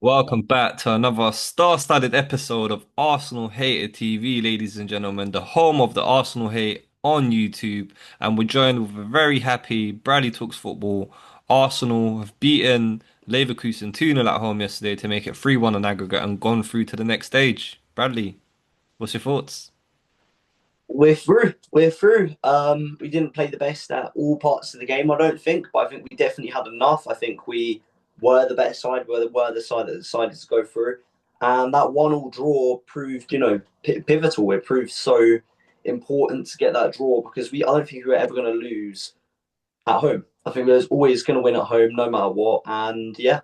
Welcome back to another star-studded episode of Arsenal Hater TV, ladies and gentlemen, the home of the Arsenal hate on YouTube. And we're joined with a very happy Bradley Talks Football. Arsenal have beaten Leverkusen 2-0 at home yesterday to make it 3-1 on aggregate and gone through to the next stage. Bradley, what's your thoughts? We're through. We're through. We didn't play the best at all parts of the game, I don't think, but I think we definitely had enough. I think we were the better side. Were the side that decided to go through, and that 1-1 draw proved, pivotal. It proved so important to get that draw because I don't think we were ever going to lose at home. I think we was always going to win at home, no matter what. And yeah,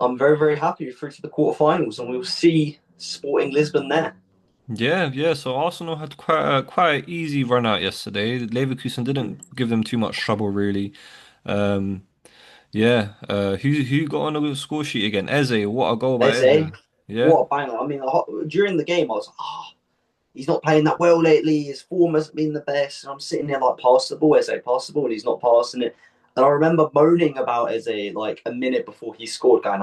I'm very, very happy we're through to the quarterfinals, and we'll see Sporting Lisbon there. Yeah. So Arsenal had quite an easy run out yesterday. Leverkusen didn't give them too much trouble, really. Um, Yeah. Who got on the score sheet again? Eze. What a goal by Eze, Eze. Yeah. what a banger. I mean, during the game, I was like, he's not playing that well lately. His form hasn't been the best. And I'm sitting there like, pass the ball, Eze, pass the ball, and he's not passing it. And I remember moaning about Eze like a minute before he scored, going,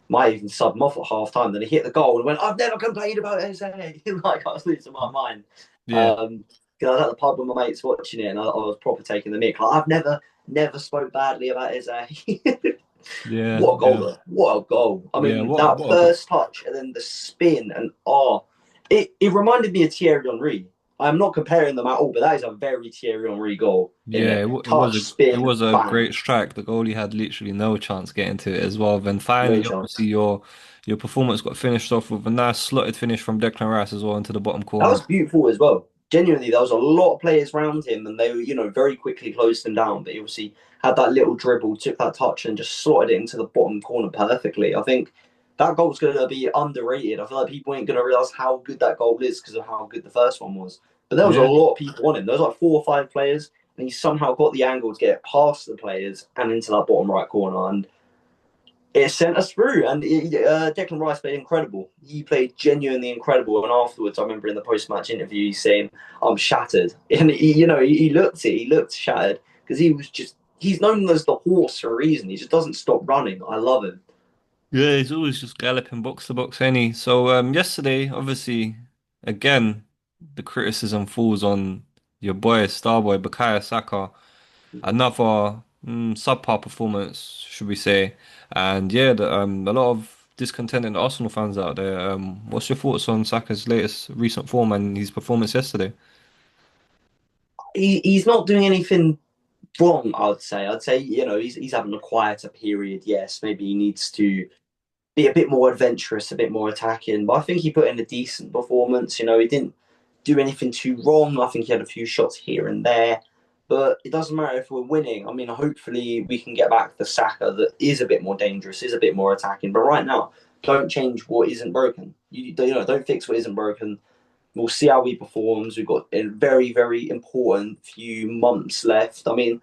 might even sub him off at half time. Then he hit the goal and went, I've never complained about Eze. Like, I was losing my mind. Yeah. Um, because I was at the pub with my mates watching it, and I was proper taking the mick. Like, I've never spoke badly about Eze. Yeah. What a goal, Yeah. though. What a goal. I Yeah. mean, What that what a go first touch and then the spin and it reminded me of Thierry Henry. I'm not comparing them at all, but that is a very Thierry Henry goal in Yeah, it. was Touch, it spin, was a bang. great strike. The goalie had literally no chance getting to it as well. Then No finally, obviously, chance. your performance got finished off with a nice slotted finish from Declan Rice as well into the bottom That corner. was beautiful as well. Genuinely, there was a lot of players around him, and they were, very quickly closed him down. But he obviously had that little dribble, took that touch, and just slotted it into the bottom corner perfectly. I think that goal's going to be underrated. I feel like people ain't going to realize how good that goal is because of how good the first one was. But there was a Yeah. lot of people on him. There was like 4 or 5 players, and he somehow got the angle to get it past the players and into that bottom right corner. And it sent us through. And Declan Rice played incredible. He played genuinely incredible. And afterwards, I remember in the post-match interview, he's saying, "I'm shattered," and he looked it. He looked shattered because he's known as the horse for a reason. He just doesn't stop running. I love him. Yeah, he's always just galloping box to box, any. So yesterday, obviously, again, the criticism falls on your boy, Starboy, Bukayo Saka. Another subpar performance, should we say? And yeah, a lot of discontented Arsenal fans out there. What's your thoughts on Saka's latest recent form and his performance yesterday? He's not doing anything wrong. I'd say he's having a quieter period. Yes, maybe he needs to be a bit more adventurous, a bit more attacking. But I think he put in a decent performance. He didn't do anything too wrong. I think he had a few shots here and there. But it doesn't matter if we're winning. I mean, hopefully we can get back the Saka that is a bit more dangerous, is a bit more attacking. But right now, don't change what isn't broken. Don't fix what isn't broken. We'll see how he performs. We've got a very, very important few months left. I mean,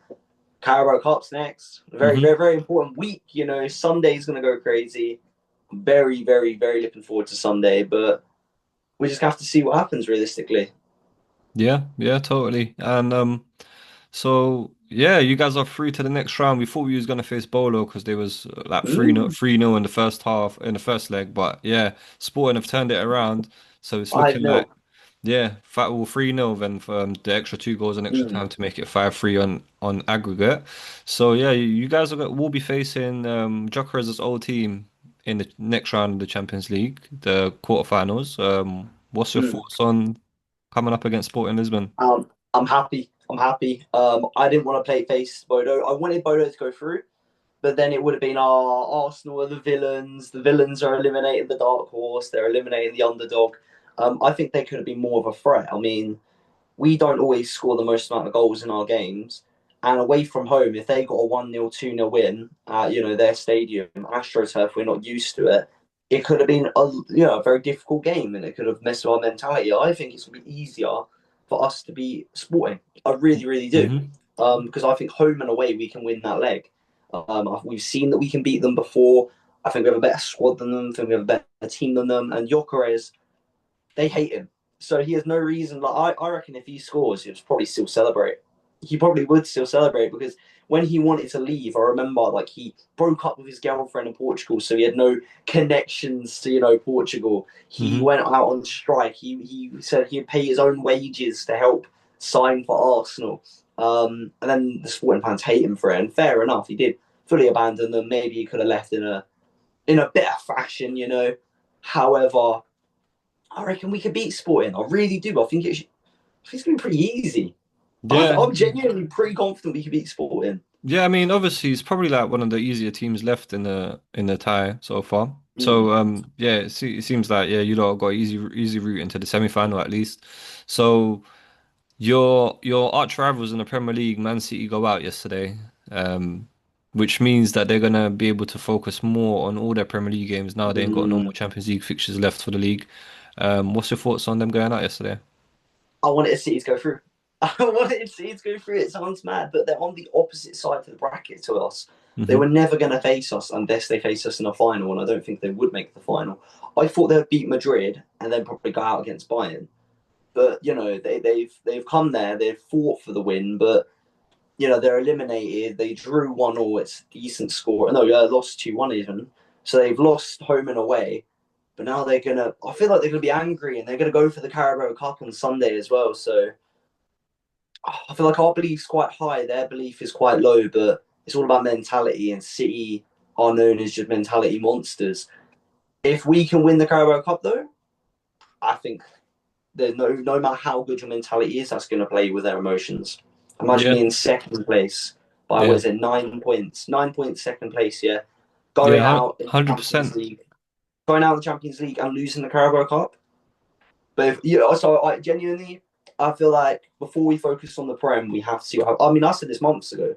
Carabao Cup's next. Very, Hmm. very, very important week. Sunday's going to go crazy. I'm very, very, very looking forward to Sunday, but we just have to see what happens realistically. Yeah, totally. And so yeah, you guys are through to the next round. We thought we was gonna face Bolo because they was like 3-0 Mm, 3-0 in the first half in the first leg, but yeah, Sporting have turned it around. So it's looking 5-0. like yeah, fat well 3-0 then for the extra two goals in extra Mm. time to make it 5-3 on aggregate. So yeah, you guys will be facing Jokeriz's old team in the next round of the Champions League, the quarterfinals. What's your Mm. thoughts on coming up against Sporting Lisbon? I'm happy. I'm happy. I didn't want to play face Bodo. I wanted Bodo to go through, but then it would have been our Arsenal are the villains. The villains are eliminating the dark horse. They're eliminating the underdog. I think they could have been more of a threat. I mean, we don't always score the most amount of goals in our games. And away from home, if they got a 1-0, 2-0 win at their stadium, AstroTurf, we're not used to it. It could have been a very difficult game, and it could have messed with our mentality. I think it's going to be easier for us to be Sporting. I really, really do, Hmm. because I think home and away we can win that leg. We've seen that we can beat them before. I think we have a better squad than them. I think we have a better team than them. And Gyökeres, they hate him. So he has no reason. Like I reckon, if he scores, he'll probably still celebrate. he probably would still celebrate because when he wanted to leave, I remember like he broke up with his girlfriend in Portugal, so he had no connections to Portugal. He Hmm. went out on strike. He said he'd pay his own wages to help sign for Arsenal. And then the sporting fans hate him for it, and fair enough, he did fully abandon them. Maybe he could have left in a better fashion, you know. However, I reckon we could beat Sporting. I really do. I think it's gonna be pretty easy. Yeah, I'm genuinely pretty confident we could beat Sporting. yeah. I mean, obviously, it's probably like one of the easier teams left in the tie so far. So, Mm. yeah, it seems like yeah, you lot got easy route into the semi-final at least. So. Your arch rivals in the Premier League, Man City, go out yesterday, um, which means that they're gonna be able to focus more on all their Premier League games now. They ain't got no more Mm. Champions League fixtures left for the league. What's your thoughts on them going out yesterday? I wanted City to go through. I wanted City to go through. It sounds mad, but they're on the opposite side of the bracket to us. They were Hmm. never going to face us unless they face us in a final, and I don't think they would make the final. I thought they'd beat Madrid and then probably go out against Bayern. But they've come there, they've fought for the win, but they're eliminated. They drew 1-1. It's a decent score. No, lost 2-1 even. So they've lost home and away. But now they're gonna. I feel like they're gonna be angry and they're gonna go for the Carabao Cup on Sunday as well. So I feel like our belief's quite high. Their belief is quite low. But it's all about mentality. And City are known as just mentality monsters. If we can win the Carabao Cup, though, I think there's no matter how good your mentality is, that's going to play with their emotions. Imagine Yeah, being second place by what yeah, is it, 9 points? 9 points second place, yeah. yeah, Going out in the Champions 100%. League, going out in the Champions League and losing the Carabao Cup. But so I genuinely, I feel like before we focus on the Prem, we have to see what. I mean, I said this months ago.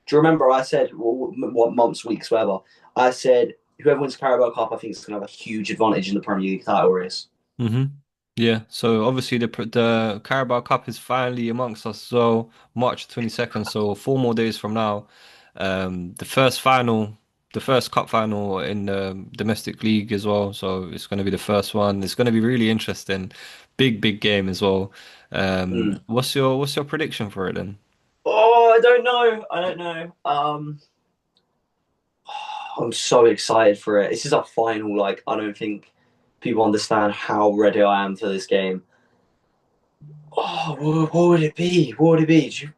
Do you remember? I said what months, weeks, whatever. I said whoever wins the Carabao Cup, I think is going to have a huge advantage in the Premier League title race. Hmm. Yeah, so obviously the Carabao Cup is finally amongst us. So March 22nd, so 4 more days from now, the first final, the first cup final in the domestic league as well. So it's going to be the first one. It's going to be really interesting, big game as well. Mm. What's your prediction for it then? Oh, I don't know. I don't know. I'm so excited for it. This is a final. Like, I don't think people understand how ready I am for this game. Oh, what would it be? What would it be?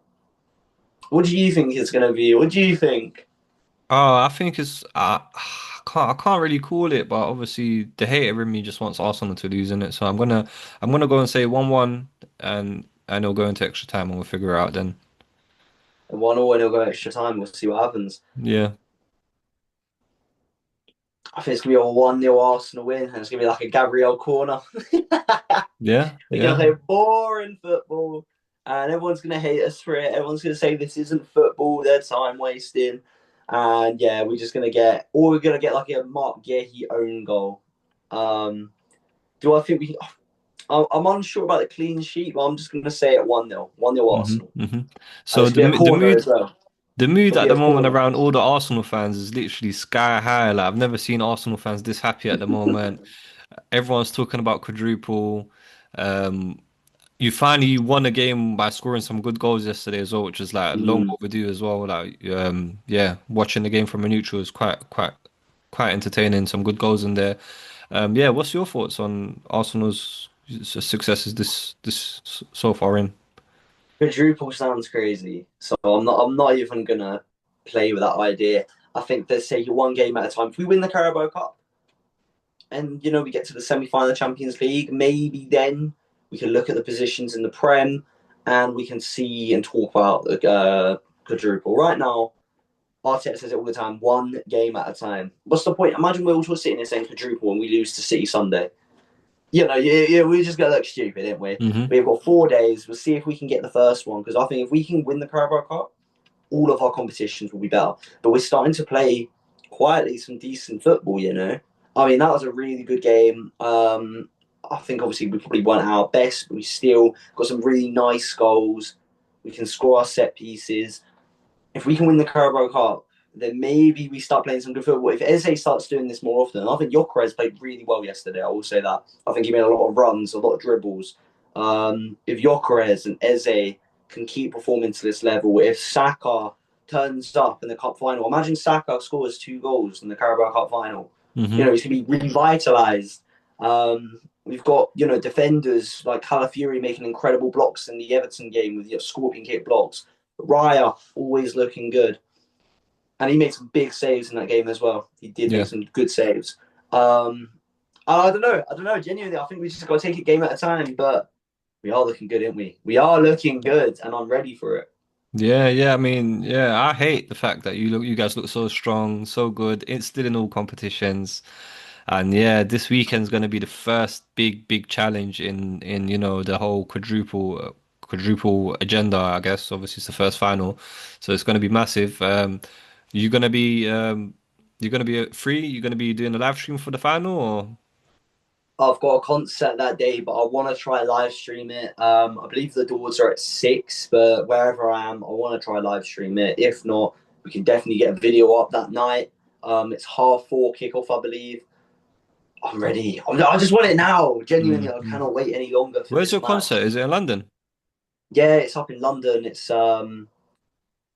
What do you think it's going to be? What do you think? Oh, I think it's I can't really call it, but obviously the hater in me just wants Arsenal to lose in it. So I'm gonna go and say 1-1 and it'll go into extra time and we'll figure it out then. And 1-1, it'll go extra time. We'll see what happens. Yeah. I think it's going to be a 1-0 Arsenal win, and it's going to be like a Gabriel corner. Yeah, They're going to yeah. play boring football, and everyone's going to hate us for it. Everyone's going to say this isn't football, they're time wasting. And yeah, we're going to get like a Mark Gehi own goal. Um, do I think we? I'm unsure about the clean sheet, but I'm just going to say it 1-0, 1-0 Hmm. Arsenal, hmm and So it's going to be a the corner as well. mood It'll at be the a moment corner. around all the Arsenal fans is literally sky high. Like I've never seen Arsenal fans this happy at the moment. Everyone's talking about quadruple. Um, You finally won a game by scoring some good goals yesterday as well, which is like long Mm. overdue as well. Like, yeah, watching the game from a neutral is quite entertaining. Some good goals in there. Yeah, what's your thoughts on Arsenal's successes this so far in? Quadruple sounds crazy, so I'm not even gonna play with that idea. I think let's say one game at a time. If we win the Carabao Cup and we get to the semi-final of the Champions League, maybe then we can look at the positions in the Prem and we can see and talk about the quadruple. Right now, Arteta says it all the time: one game at a time. What's the point? Imagine we're all just sitting here saying quadruple and we lose to City Sunday. We're just gonna look stupid, aren't we? Hmm. We've got 4 days. We'll see if we can get the first one because I think if we can win the Carabao Cup, all of our competitions will be better. But we're starting to play quietly some decent football. I mean that was a really good game. I think obviously we probably weren't our best, but we still got some really nice goals. We can score our set pieces. If we can win the Carabao Cup, then maybe we start playing some good football. If Eze starts doing this more often, I think Gyökeres played really well yesterday. I will say that. I think he made a lot of runs, a lot of dribbles. If Gyökeres and Eze can keep performing to this level, if Saka turns up in the cup final, imagine Saka scores 2 goals in the Carabao Cup final. You know, Hmm. he's going to be revitalised. We've got, defenders like Calafiori making incredible blocks in the Everton game with scorpion kick blocks. Raya always looking good. And he made some big saves in that game as well. He did Yeah. make some good saves. Um, I don't know. I don't know. Genuinely, I think we just got to take it game at a time. But we are looking good, aren't we? We are looking good, and I'm ready for it. Yeah, yeah. I mean, yeah, I hate the fact that you guys look so strong, so good. It's still in all competitions. And yeah, this weekend's going to be the first big challenge in the whole quadruple agenda, I guess. Obviously, it's the first final, so it's going to be massive. You gonna be you're gonna be free? You're gonna be doing a live stream for the final, or I've got a concert that day, but I want to try live stream it. I believe the doors are at 6, but wherever I am, I want to try live stream it. If not, we can definitely get a video up that night. It's 4:30 kickoff, I believe. I'm ready. I just want it now. Genuinely, I Mhm. cannot wait any longer for Where's this your concert? match. Is it in London? Yeah, it's up in London. It's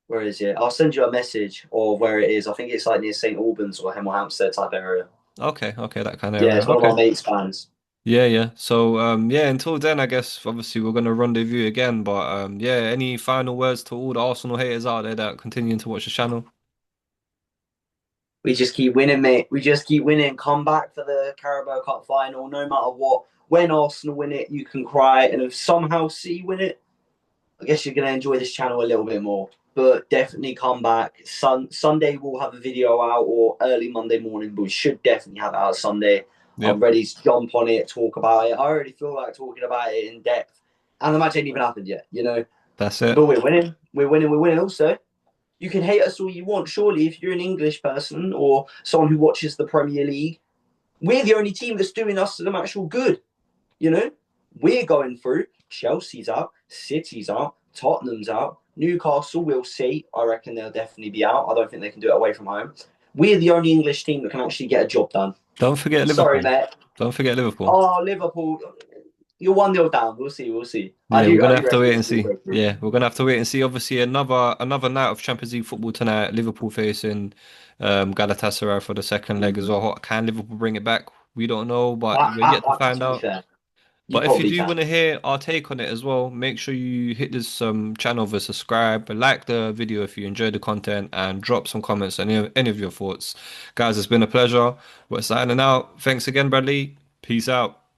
where is it? I'll send you a message of where it is. I think it's like near St Albans or Hemel Hempstead type area. Okay, okay, that kind of Yeah, area. it's one of my Okay. mates' bands. Yeah, yeah. So, yeah, until then, I guess obviously we're gonna rendezvous again. But yeah, any final words to all the Arsenal haters out there that continue to watch the channel? We just keep winning, mate. We just keep winning. Come back for the Carabao Cup final, no matter what. When Arsenal win it, you can cry, and if somehow City win it, I guess you're gonna enjoy this channel a little bit more. But definitely come back. Sunday we'll have a video out, or early Monday morning, but we should definitely have it out Sunday. I'm Yep, ready to jump on it, talk about it. I already feel like talking about it in depth, and the match ain't even happened yet, you know. that's But it. we're winning. We're winning. We're winning. Also, you can hate us all you want. Surely, if you're an English person or someone who watches the Premier League, we're the only team that's doing us some actual good. You know, we're going through. Chelsea's out, City's out, Tottenham's out, Newcastle. We'll see. I reckon they'll definitely be out. I don't think they can do it away from home. We're the only English team that can actually get a job done. Don't forget Sorry, Liverpool. mate. Don't forget Liverpool. Oh, Liverpool. You're 1-0 down. We'll see. We'll see. I Yeah, we're do. I gonna do have to reckon wait we and still see. go through. Yeah, we're gonna have to wait and see. Obviously, another night of Champions League football tonight. Liverpool facing Galatasaray for the second leg as Mm. well. Can Liverpool bring it back? We don't know, but we're yet to To find be out. fair, you But if you probably do can. want to hear our take on it as well, make sure you hit this channel with a subscribe, like the video if you enjoyed the content, and drop some comments on any of your thoughts. Guys, it's been a pleasure. We're signing out. Thanks again, Bradley. Peace out.